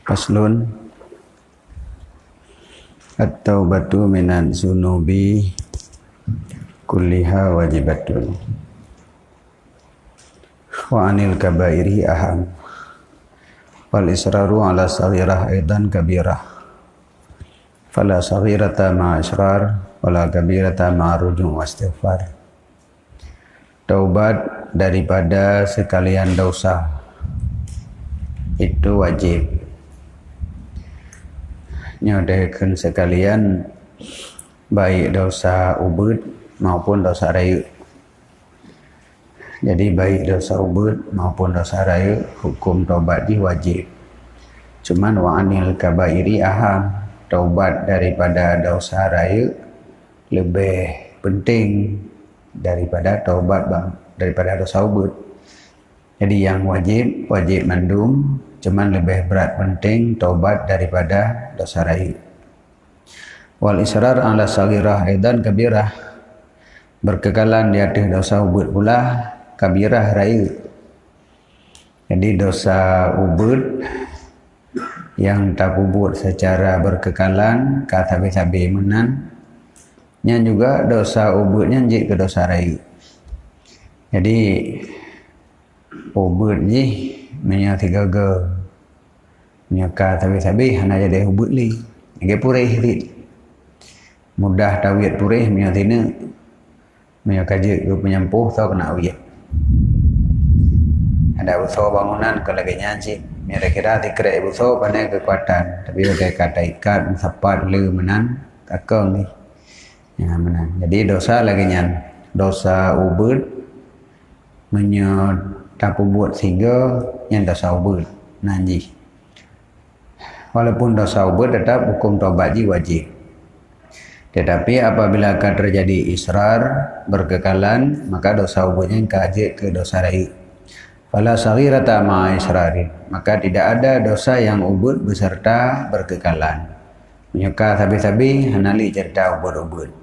Faslun at-taubatu minan zunubi kulliha wajibatun wa anil kabairi aham wal israru ala saghirah aidan kabirah fala saghirata ma israr wala kabirata ma ruju' wa istighfar. Taubat daripada sekalian dosa itu wajib. Nyodaikeun sekalian baik dosa ubud maupun dosa rayu. Jadi baik dosa ubud maupun dosa rayu hukum taubat wajib. Cuman wa anil kabairi aham, taubat daripada dosa rayu lebih penting daripada taubat daripada dosa ubud. Jadi yang wajib mandum, cuman lebih berat penting taubat daripada dosa rayu. Wal israr ala saghirah aidan kabirah, berkekalan di atas dosa ubud pula kabirah rayu. Jadi dosa ubud yang tak ubud secara berkekalan katabi-tabi menan, nya juga dosa ubudnya jik ke dosa rayu. Jadi ubud ji punya tiga ge punya tabi-tabi hana jadi ubud li ge purih li mudah tawiyat purih punya tina punya kaje ke penyempuh tau kena awiyat ada usaha bangunan ke lagi nyanci kira-kira dikerek usaha pandai kekuatan tapi bagai kata ikat sapat le menan kakeng ni ya menan. Jadi dosa lagi nyan dosa ubud menyot tapu buat sehingga yang dosa ubud nanji. Walaupun dosa ubud tetap hukum taubat wajib. Tetapi apabila akan terjadi israr berkekalan, maka dosa ubudnya kaji ke dosa rayu. Fala saghirata ma israrin, maka tidak ada dosa yang ubud beserta berkekalan. Menyuka tabi-tabi hanali cerita ubud-ubud.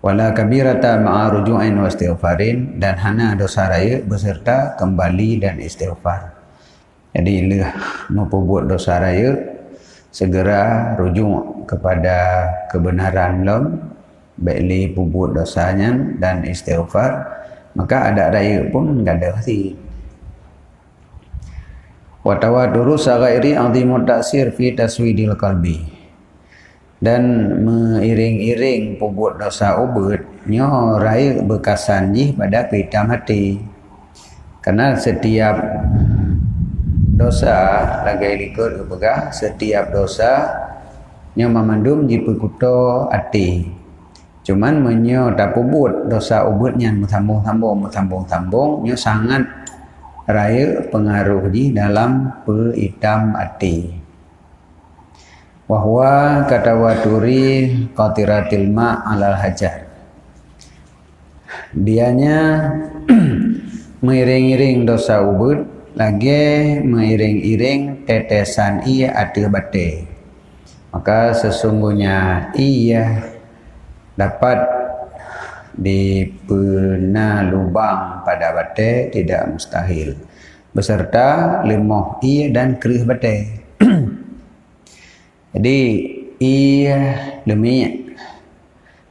Wala kabirata ma'a ruju'in wa istighfarin, dan hana dosa raya beserta kembali dan istighfar. Jadi leh memperbuat dosa raya segera rujuk kepada kebenaran lem baikli perbuat dosanya dan istighfar, maka ada raya pun enggak ada hati. Wa tawaduru saghairi 'azimut ta'sir fi taswidil qalbi, dan mengiring-iring perbuat dosa ubud nyo raya bekasan jih pada pitam hati. Karena setiap dosa lagi likut kepegah, setiap dosa nyo memandum ji pekuto hati. Cuman menyo tak perbuat dosa ubudnya sambung nyo sangat raya pengaruh ji dalam pitam hati. Wahwa katawaturi qatiratil ma' alal hajar, dianya mengiring-iring dosa ubud lagi mengiring-iring tetesan ia ada bate, maka sesungguhnya ia dapat dipena lubang pada bate tidak mustahil beserta lemoh ia dan kerih bate. Jadi ia demi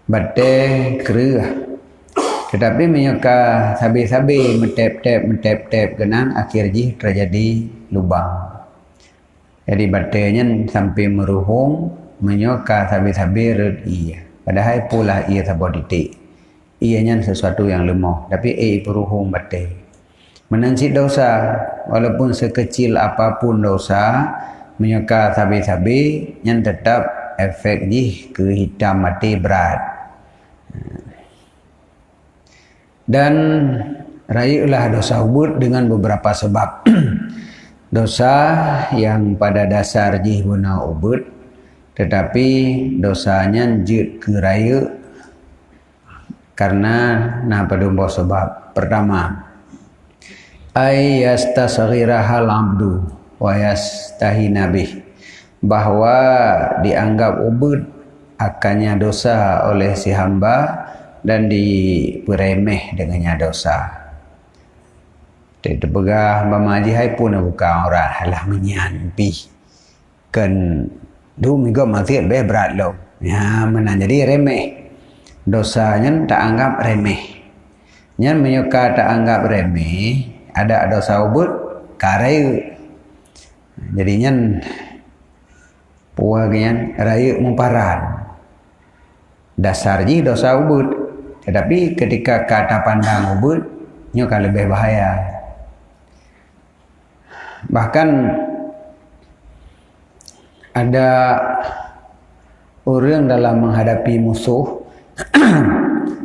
bate kerih, tetapi menyuka sabi-sabi metep-tep kenan akhir ji terjadi lubang. Jadi batenya sampai meruhung menyuka sabi-sabi red ia. Padahal pula ia saboditik. Ianya sesuatu yang lemah, tapi peruhung bate. Menansi dosa, walaupun sekecil apapun dosa, menyuka sabi-sabi yang tetap efek jih ke hitam mati berat. Dan rayulah dosa ubud dengan beberapa sebab. Dosa yang pada dasar jih guna ubud, tetapi dosanya jid ke rayu karena pada sebab. Pertama, ayyastasaghirahal abdu wa yastahina bih, bahwa dianggap ubud akannya dosa oleh si hamba dan diperemeh dengannya dosa. Tidak pegah hamba maji hai pun bukan orang halah menyampi Kan du minggu maksiat be berat lo. Ya mana jadi remeh. Dosanya tak anggap remeh. Nyan menyuka tak anggap remeh, ada dosa ubud kareu. Jadi nyan puagian rayu mumparan. Dasar ji dosa ubud. Tetapi ketika kata pandang ubud, nyoka lebih bahaya. Bahkan ada orang dalam menghadapi musuh,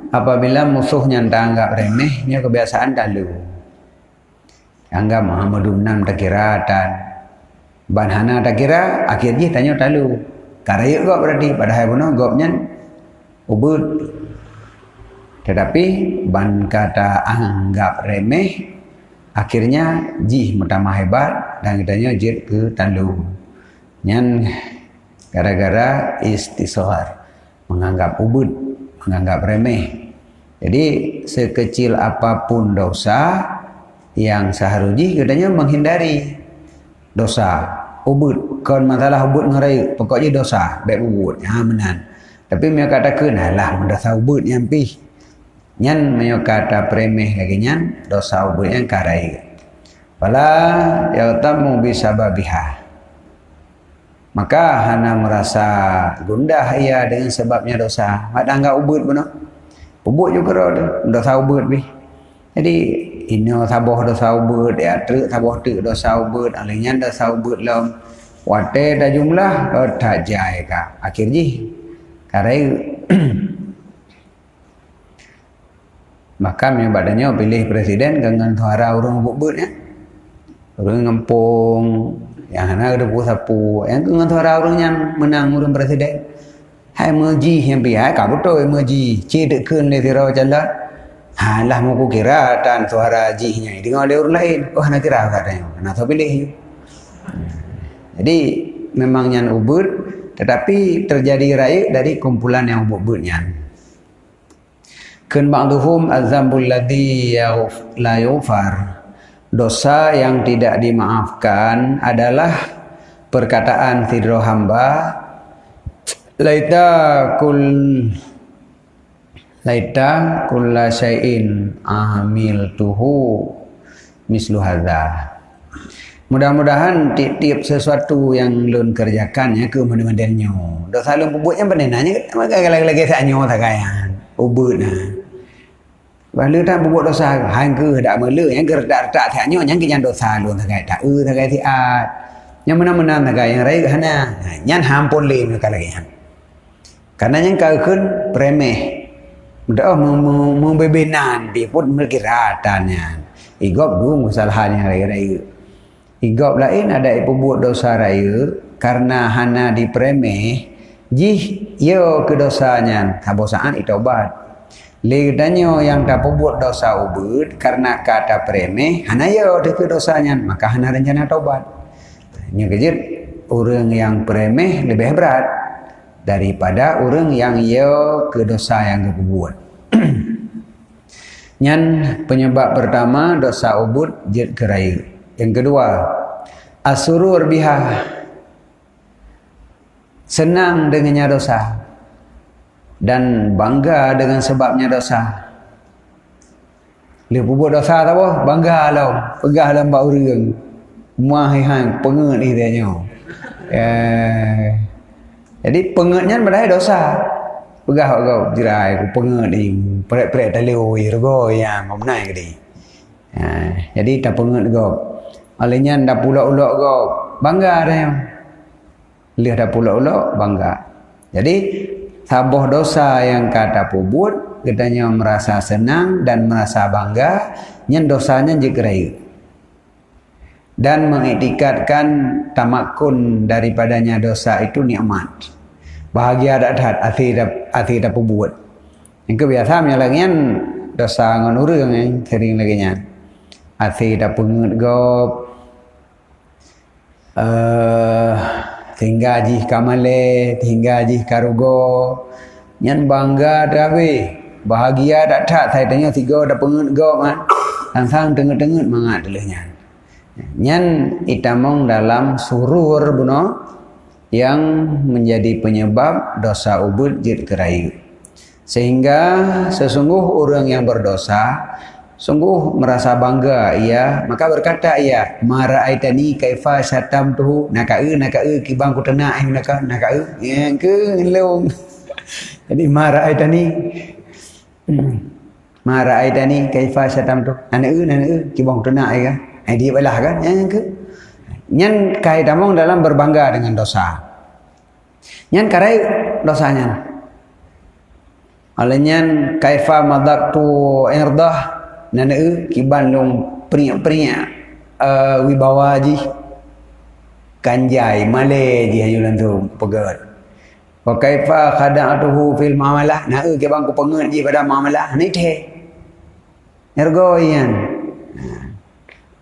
apabila musuhnya tak anggap remeh, nya kebiasaan dalu. Anggap Muhammadun tak kira dan banhana tak kira, akhirnya tanya dalu. Karaya gop berarti padahal puno gopnya ubud. Tetapi ban kata anggap remeh, akhirnya jih mutamah hebat dan kitanya jid ke talu. Nyan gara-gara istisghar, menganggap ubud, menganggap remeh. Jadi sekecil apapun dosa yang seharusnya katanya menghindari dosa ubud. Kon masalah ubud ngarai pokoknya dosa baik ubud ya menan. Tapi mereka katakan alah dosa ubud yang pih. Nyan mereka kata remeh lagi nyan dosa ubud yang karai. Fala yautamu bisababiha. Maka hana merasa gundah ia dengan sebabnya dosa. Mak anggap ubud pun. Ubud juga dosa ubud bih. Jadi ini saboh dosa ubud ya truk saboh truk dosa ubud alihnya dosa ubud lom. Wate dah jumlah tak jai ka. Akhirnya karai maka badannya pilih presiden dengan suara orang ubud ya. Orang ngempung yang mana ada sapu yang dengan suara orang yang menang orang presiden. Hai meji yang pihak kau betul meji cedek kun le tiro jalan. Halah mau kira dan suara jihnya dengan oleh orang lain. Oh nak kira katanya. Nak tahu pilih. Jadi memang yang ubud, tetapi terjadi raya dari kumpulan yang ubud-ubudnya. Kun ba'duhum az-zambul ladzi la yughfar. Dosa yang tidak dimaafkan adalah perkataan tidro hamba laita kulla syai'in amiltuhu mislu hadza. Mudah-mudahan tiap-tiap sesuatu yang lun kerjakan ya ke mana-mananya. Dosa lun pembuatnya benenanya maka lagi-lagi sanyo sakayan. Ubudna. Balu tak buat dosa hang ke dak melu yang ke dak sanyo yang ke yang dosa lun sakai tak sakai tiat. Yang mana-mana sakai yang rai hana. Nyan hampun le mereka lagi. Karena yang kau kun premeh. Dah membebenan di pun merkiratannya. Igop dulu kesalahannya rai-rai. Igop lain ada pembuat dosa raya karena hana dipremeh jih yo ke dosanya kabosaan itobat. Ledanyo yang tak pembuat dosa ubud karena kata premeh hana yo ke dosanya maka hana rencana tobat. Nya kejir orang yang premeh lebih berat daripada orang yang yo ke dosa yang kebuat. Nyan penyebab pertama dosa ubud jid keraya. Yang kedua, asurur biha, senang dengannya dosa dan bangga dengan sebabnya dosa. Dia buat dosa tak apa, bangga lah, pegah dalam bau orang, muahihan pengat dia. Jadi pengatnya berdaya dosa, pegah kau jirai, aku pengat ni, perak-perak taliu, irgo yang mau naik ni. Jadi tak pengat kau. Alihnya dah pulak-ulak kau bangga dah. Lihat dah pulak-ulak bangga. Jadi saboh dosa yang kata pubut katanya merasa senang dan merasa bangga nyen dosanya jegrai. Dan mengiktikadkan tamakun daripadanya dosa itu nikmat. Bahagia dak hati dak pubut. Yang kebiasaannya lagi dosa ngan urang yang sering lagi nya. Hati dak pengut gop tinggal jih kamale, tinggal jih karugo, nyan bangga dawe, bahagia dak tak saya tanya tiga dak pengut go man, sang tengut-tengut mangat delehnya. Nyan itamong dalam surur buno yang menjadi penyebab dosa ubud jid keraya. Sehingga sesungguh orang yang berdosa sungguh merasa bangga ia, maka berkata ia, ma ra'aitani kaifa syatamtuhu, naka kibang ku tenak naka yang ke long. Jadi ma ra'aitani kaifa syatamtuhu, anak kibang ku tenak ya. Dia balah kan yang ke nyan kai damong dalam berbangga dengan dosa. Nyan karai dosanya. Alanya kaifa madaktu irdah nana kiban long peringat wibawa ji kanjai male ji hayulan tu pegat. Wa kaifa khada'atuhu fil muamalah na kibang ku pengat ji pada muamalah ni the. Ergo yan.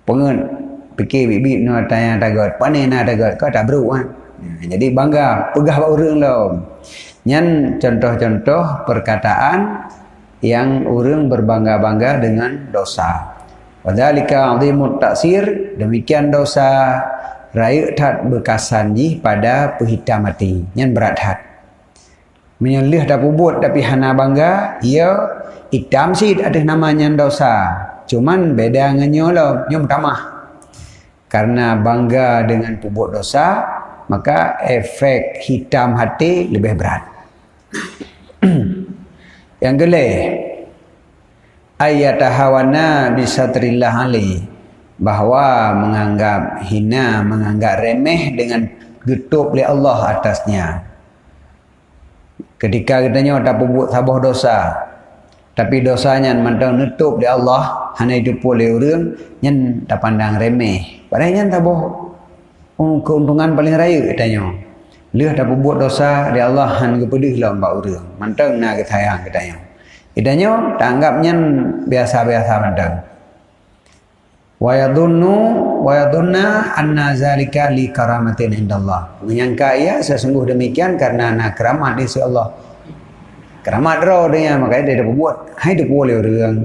Pengat fikir bibit no tanya tagot pane na tagot kau tak beru kan. Jadi bangga pegah ba urang lo. Nyan contoh-contoh perkataan yang urang berbangga-bangga dengan dosa. Wadzalika 'azimut taksir, demikian dosa raya tat bekasan ji pada pehita mati. Nyan berat hat. Menyelih dak pubut tapi hana bangga, ia hitam sid ada namanya dosa. Cuman beda ngenyo lo, nyom tamah. Karena bangga dengan pubut dosa, maka efek hitam hati lebih berat. Yang gele ayat hawana bisatrillah ali, bahwa menganggap hina, menganggap remeh dengan getup oleh Allah atasnya. Ketika katanya tak buat sabah dosa, tapi dosanya mantang nutup oleh Allah, hanya hidup oleh orang yang tak pandang remeh. Padahal yang tak keuntungan paling raya katanya. Leh tak buat dosa di Allah han kepedih lah mbak urang. Mantang na ketayang katanya. Idanya tak anggapnya biasa-biasa mantang. Wa yadunna anna zalika li karamatin indallah. Menyangka ia sesungguh demikian karena nak keramat di sisi Allah. Keramat roh dia makanya dia dah buat. Hai dia boleh orang.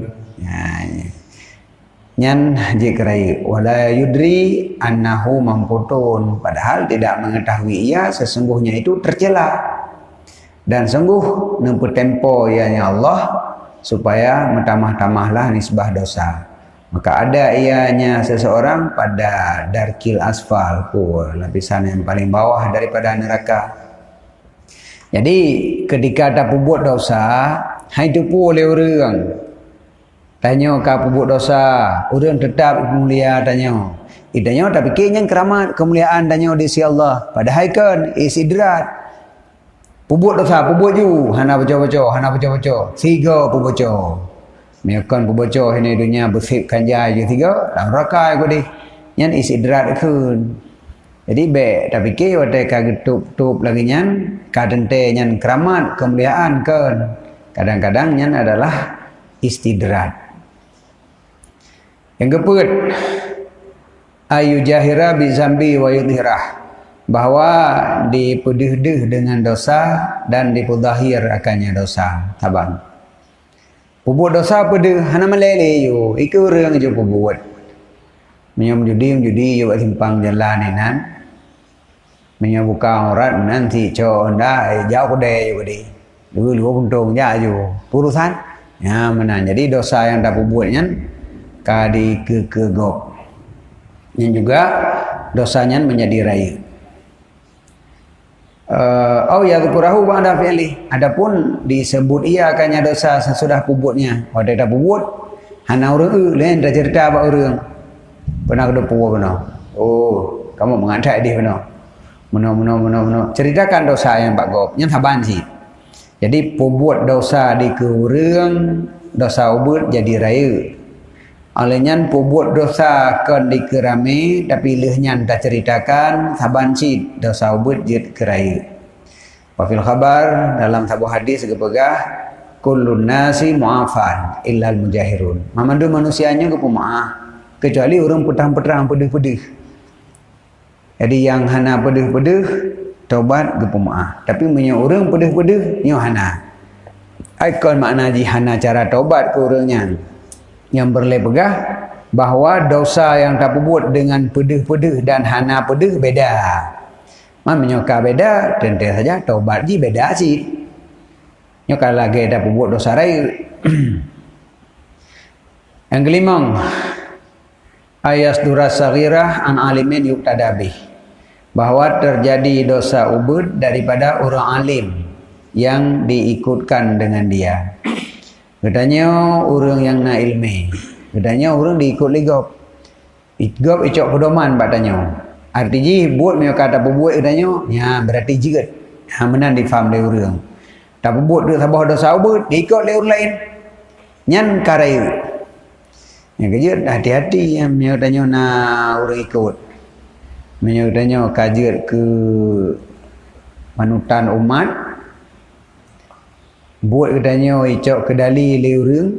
Nyan jikrai wala yudri annahu mamputun, padahal tidak mengetahui ia sesungguhnya itu tercela dan sungguh nempuh tempo ianya Allah supaya mentamah-tamahlah nisbah dosa. Maka ada ianya seseorang pada darkil asfal, lapisan yang paling bawah daripada neraka. Jadi ketika ada buat dosa, hidup oleh orang. Tanya ka pubuk dosa, orang tetap mulia tanya. Idanya tak fikirnya keramat kemuliaan tanya di sisi Allah. Padahal kan isidrat. Pubuk dosa, pubuk ju, hana baca-baca, tiga pubuk. Miakan pubuk ini dunia bersih kanjai je tiga, dan rakai ko di. Nyan isidrat kun. Jadi be tak fikir watai ka getup lagi nyan, ka dente nyan keramat kemuliaan kan. Kadang-kadang nyan adalah istidrat. Yang keempat, ayu jahira bi zambi wa yudhirah, bahwa dipedih-dih dengan dosa dan dipudahir akannya dosa. Tabang. Pubut dosa pedih hana melele yo, iku urang je pubut. Menyam judi yo buat simpang jalan nan. Menyam buka aurat nanti co anda jauh kode yo di. Dulu untung ja yo. Urusan ya menan. Jadi dosa yang dak pubutnya kadi kegok. Yang juga dosanya menjadi raya. Ya kurahu ba'da fi'li. Adapun disebut ia akannya dosa sesudah pubutnya. Pada dah pubut, hana orang lain dah cerita apa orang. Pernah ke depan benar. Oh, kamu mengadai dia benar. Benar. Ceritakan dosa yang bagop, yang saban sih. Jadi pubut dosa di keurang, dosa ubud jadi raya. Alenya pubut dosa kan dikerami tapi lehnya tak ceritakan saban sid dosa ubud jid kerai. Wafil khabar dalam sebuah hadis kepegah kullun nasi mu'afan illal mujahirun. Mamandu manusianya ke pemaaf kecuali orang petang-petang pedih-pedih. Jadi yang hana pedih-pedih taubat ke pemaaf. Tapi punya orang pedih-pedih nyo hana. Aikon makna ji hana cara taubat ke orangnya. Yang berlepegah bahawa dosa yang tak pubut dengan pedih-pedih dan hana pedih beda. menyoka beda tentu saja taubat ji beda sih nyoka lagi ada berbuat dosa raya. Yang kelima, ayas duras saghirah an alimin yuktadabih, bahwa terjadi dosa ubud daripada orang alim yang diikutkan dengan dia. Katanya orang yang na ilmi, katanya orang diikut ligop. Igop icok pedoman katanya. Artinya buat me kata berbuat katanya, ya berarti jigat. Ha menan difaham oleh orang. Tak berbuat sabah dosa ubud diikut oleh orang lain. Nyan karaya. Yang kejut hati-hati yang menyertanya nak orang ikut. Menyertanya kajut ke manutan umat. Buat katanya icok kedali le orang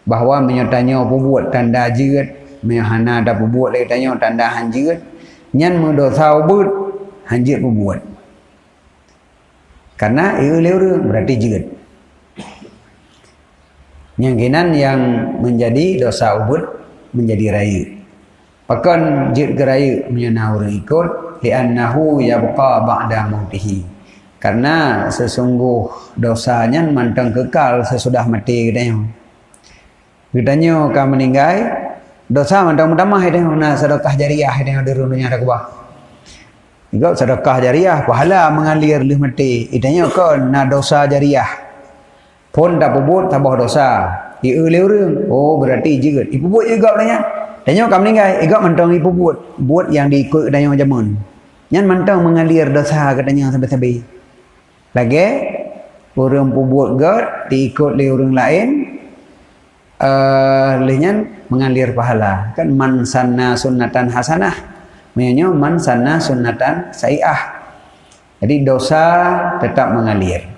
bahawa menyertanya buat tanda jerat, menyahana ada buat le katanya tanda hanjerat. Nyan mendosa ubud hanjerat buat. Karena ia le orang berarti jerat. Yang yang menjadi dosa ubud menjadi raya. Bahkan jid geraya menyana orang ikut li'annahu yabqa ba'da mautihi. Karena sesungguh dosanya mantang kekal sesudah mati katanya. Katanya kau meninggal dosa mantang mutamah katanya na sedekah jariah katanya di dunia rakbah. Ikut sedekah jariah pahala mengalir leh mati. Katanya kau na dosa jariah. Pun tak berbuat tabah dosa. Ia orang. Oh berarti juga. Ibu buat juga katanya. Tanya kamu meninggal. Ibu mantang ibu buat. Buat yang diikut katanya zaman. Yang mantang mengalir dosa katanya sampai-sampai. Lagi. Orang buat God. Diikut oleh orang lain. Lehnyan mengalir pahala. Kan man sanna sunnatan hasanah. Maksudnya man sanna sunnatan sayi'ah. Jadi dosa tetap mengalir.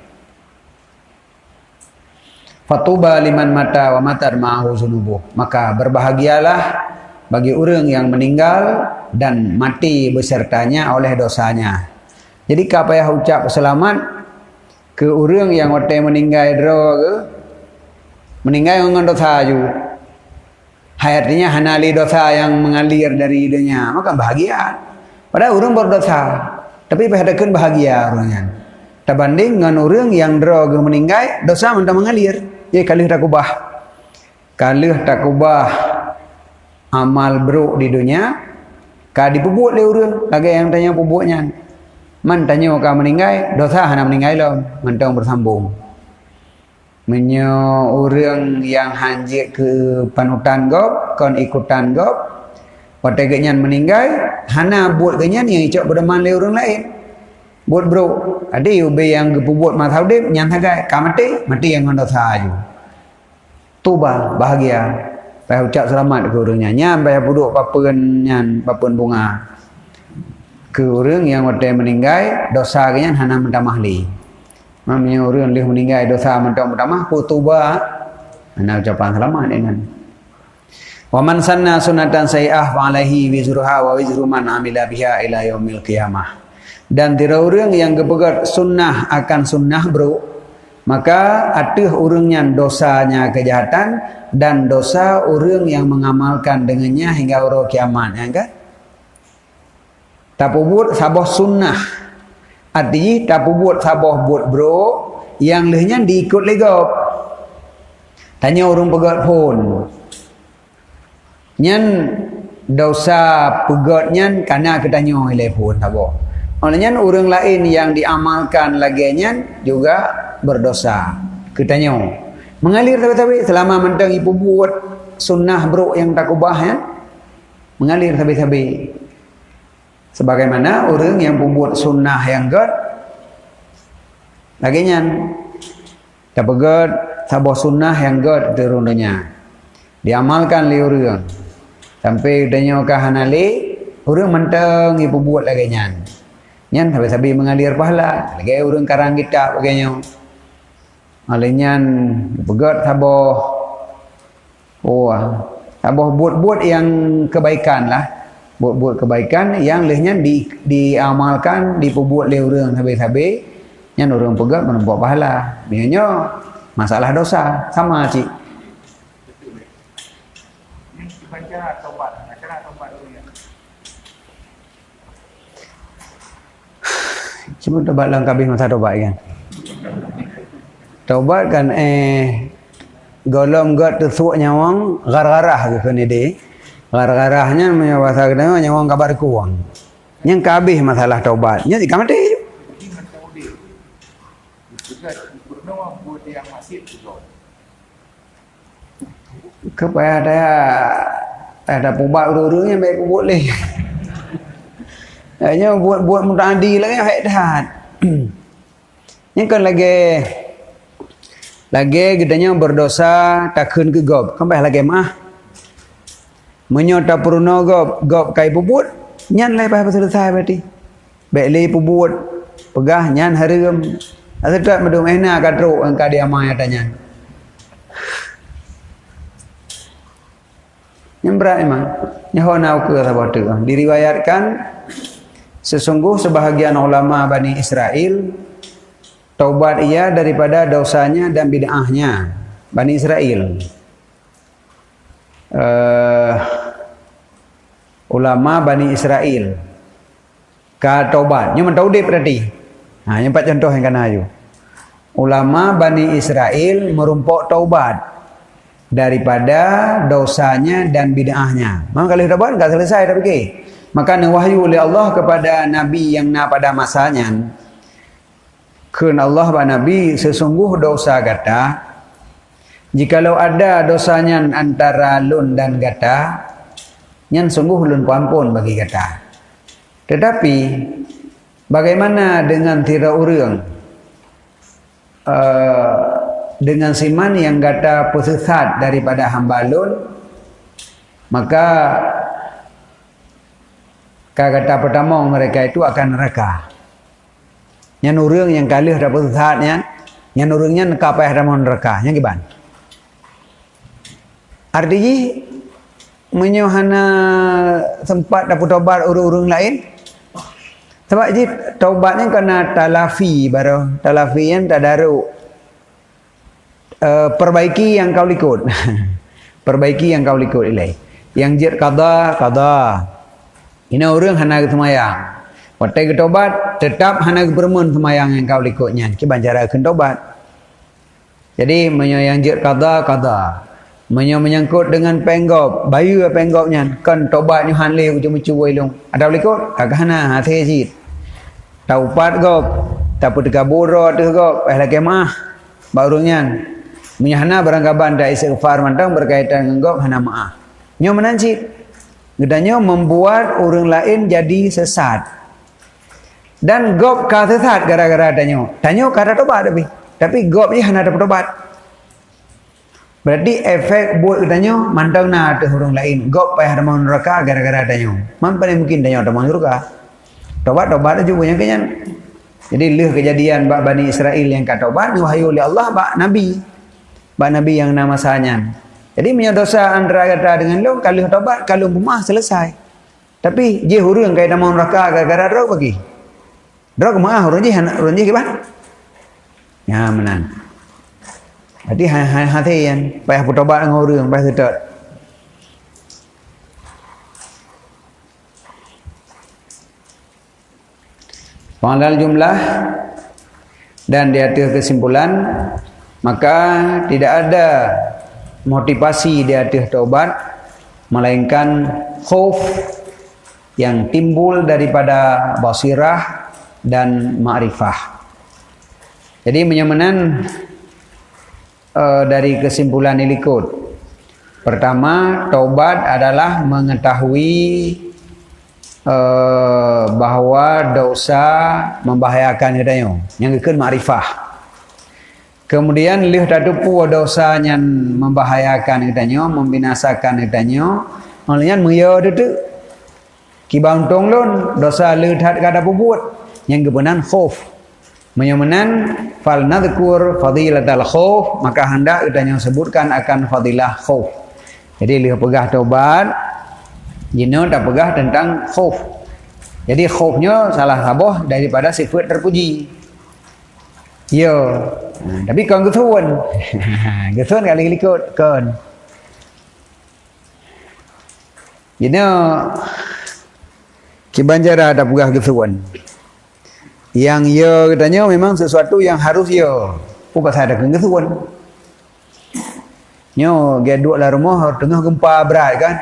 Fatuba liman mata wa matar ma'ahu zunubuh. Maka berbahagialah bagi orang yang meninggal dan mati besertanya oleh dosanya. Jadi apa yang ucap selamat ke orang yang waktu meninggal ke meninggal dengan dosa juga. Artinya hanali dosa yang mengalir dari idenya, maka bahagia. Padahal orang berdosa, tapi berhadakan bahagia orangnya. Terbanding dengan orang yang ke meninggal dosa mentah mengalir. Jadi kalih tak ubah amal buruk di dunia, ka diperbuat oleh orang lagi yang tanya perbuatnya. Man tanya ka meninggal, dosa hana meninggal lah, mentang bersambung. Menyo orang yang hanjik ke panutan gop, kon ikutan gop, waktu genyan meninggal, hana buat genyan yang icok berdeman oleh orang lain. Buat bro, ada ube yang berbuat mazhabib nyan hagai kamati mati yang dosa aju. Tuba bahagia. Payah ucap selamat ke orangnya. Nyan payah puduk papen nyan papen bunga. Ke orang yang waktu meninggal dosa genyan hana mentamah li. Mamnya orang leh meninggal dosa mentamah tuba. Hana ucapan selamat dengan. Wa man sanna sunatan sayi'ah fa alaihi wizruha wa wizru man amila biha ila yaumil qiyamah. Dan tira orang yang kepegat sunnah akan sunnah bro, maka ada orangnya dosanya kejahatan dan dosa orang yang mengamalkan dengannya hingga orang kiamat, ya kan? Tak buat sabah sunnah, artinya tak buat sabah buat bro yang lehnya diikut legop. Tanya orang pegat pun, nyan dosa pegatnya karena ketanya oleh pun sabah. Olehnya orang lain yang diamalkan laginya juga berdosa. Katanya mengalir tapi selama mentang ibu buat sunnah bro yang tak ubah ya, mengalir tapi sebagaimana orang yang buat sunnah yang god laginya tak god sabah sunnah yang god turunnya diamalkan oleh orang sampai tanya ke hanali orang mentang ibu buat laginya. Nyan sabi-sabi mengalir pahala. Lagi orang karang kita bagainya. Alinyan begat saboh. Oh, saboh buat-buat yang kebaikan lah. Buat-buat kebaikan yang lehnya diamalkan, diperbuat oleh orang sabi-sabi. Nyan orang pegat menempuh pahala. Biasanya masalah dosa sama cik. Cuma taubat lang kabeh masa taubat kan. Taubat kan golom got tusuk nyawang gar-garah ke ni de. Gar-garahnya punya bahasa kedua nyawang kabar kuang. Yang kabeh masalah taubat. Nya di kamati. Kepada ada pubat urus-urusnya baik boleh. Hanya buat mutadi lagi hak dah. Yang kan lagi gedanya berdosa takun ke gob. Kembali lagi mah. Menyota purno gob kai puput nyan lai pas selesai berarti. Baik lai puput pegah nyan harum. Asetat medum ehna kadro angka dia mai tanya. Yang berat memang. Nyaho nau ke sabatu. Diriwayatkan sesungguh sebahagian ulama Bani Israel taubat ia daripada dosanya dan bid'ahnya. Bani Israel. Ulama Bani Israel. Ka taubat. Nya mentaudip berarti. Nah, yang 4 contoh yang kana ayu. Ulama Bani Israel merumpok taubat daripada dosanya dan bid'ahnya. Maka kalau taubat enggak selesai dah fikir. Maka wahyu oleh Allah kepada Nabi yang pada masanya. Kerana Allah wa Nabi sesungguh dosa kata. Jikalau ada dosanya antara lun dan kata. Nyan sungguh lun pampun bagi kata. Tetapi bagaimana dengan tira urang? Dengan siman yang kata pesesat daripada hamba lun. Maka kata pertama mereka itu akan neraka. Yang urang yang kalih dapat sesatnya, yang urangnya kapai dalam neraka. Yang gimana? Artinya menyohana sempat dapat taubat urang lain. Sebab je taubatnya kena talafi baru. Talafi yang tadaruk. Perbaiki yang kau ikut. Perbaiki yang kau ikut ilai. Yang jir qada. Ini orang hana semayang. Waktu tobat tetap hana bermun semayang yang kau ikutnya. Ki banjara akan tobat. Jadi yang jir qada. Menyangkut dengan penggop, bayu penggopnya kan tobatnya hanle ucu-ucu ilung. Ada ikut? Kagak hana hati sit. Taupat gop, tapi dikabur tu gop, lagi mah barunya. Menyahana barang kaban dah istighfar mantang berkaitan dengan gop hana maah. Nyo menancit. Gedanya membuat orang lain jadi sesat. Dan gop ka sesat gara-gara danyo. Danyo kada tobat tapi gop ni hana dapat tobat. Berarti efek buat danyo mantang na ada orang lain. Gop payah ada neraka gara-gara danyo. Mampu mungkin danyo ada neraka. Tobat juga yang kenyan. Jadi leh kejadian Bani Israel yang kata tobat wahyu oleh Allah Nabi yang nama sahanya. Jadi punya dosa antara kata dengan lo kalau tobat kalau rumah selesai. Tapi je hurung kaya nama neraka gara-gara drog bagi. Drog maah hurung je gimana? Ya menan. Jadi hati yang payah bertobat dengan hurung payah sedot. Panggal jumlah dan di atas kesimpulan maka tidak ada motivasi di atas taubat melainkan khauf yang timbul daripada basirah dan ma'rifah. Jadi menyamanan dari kesimpulan ini ikut. Pertama, taubat adalah mengetahui bahawa dosa membahayakan katanya. Yang kedua ma'rifah. Kemudian lih tatupu dosanya membahayakan katanya, membinasakan katanya. Maknanya muya tu kibang tong lon dosa lih tat kada buat. Yang kebenan khauf. Menyamanan fal nadhkur fadilatal khauf, maka hendak katanya sebutkan akan fadilah khauf. Jadi lih pegah taubat jino tak pegah tentang khauf. Jadi khaufnya salah saboh daripada sifat terpuji. Yo, tapi kon gesuan. Gesuan kali ikut kon. Jino kibanjara tak pegah gesuan. Yang ya katanya memang sesuatu yang harus ya. Pun pasal ada kegesuan. Nyo geduk lah rumah tengah gempa berat kan.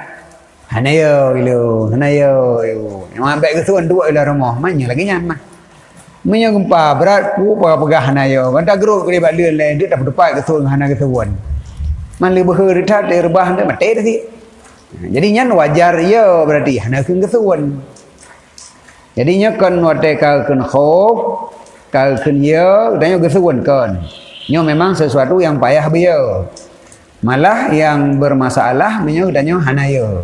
Hanaya ilu, hanaya ilu. Memang ambil kesuan dua lah rumah. Mana lagi nyaman. Punya gempa berat ku pegah hanaya. Kan tak geruk dia balik lain dia tak berdepan kesuan hana kesuan. Man le beheur tat rebah dia mati dah si. Jadi nyan wajar ya berarti hana kesuan. Jadinya kan wate kal kun khof, kal kun ya, dan juga kesuan kan. Nyo memang sesuatu yang payah biya. Malah yang bermasalah menyo danyo hanaya.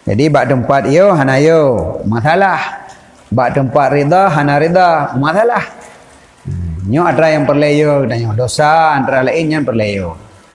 Jadi bak tempat yo hanayo masalah. Bak tempat rida hana rida masalah. Nyo ada yang perleyo danyo dosa antara lain yang perleyo.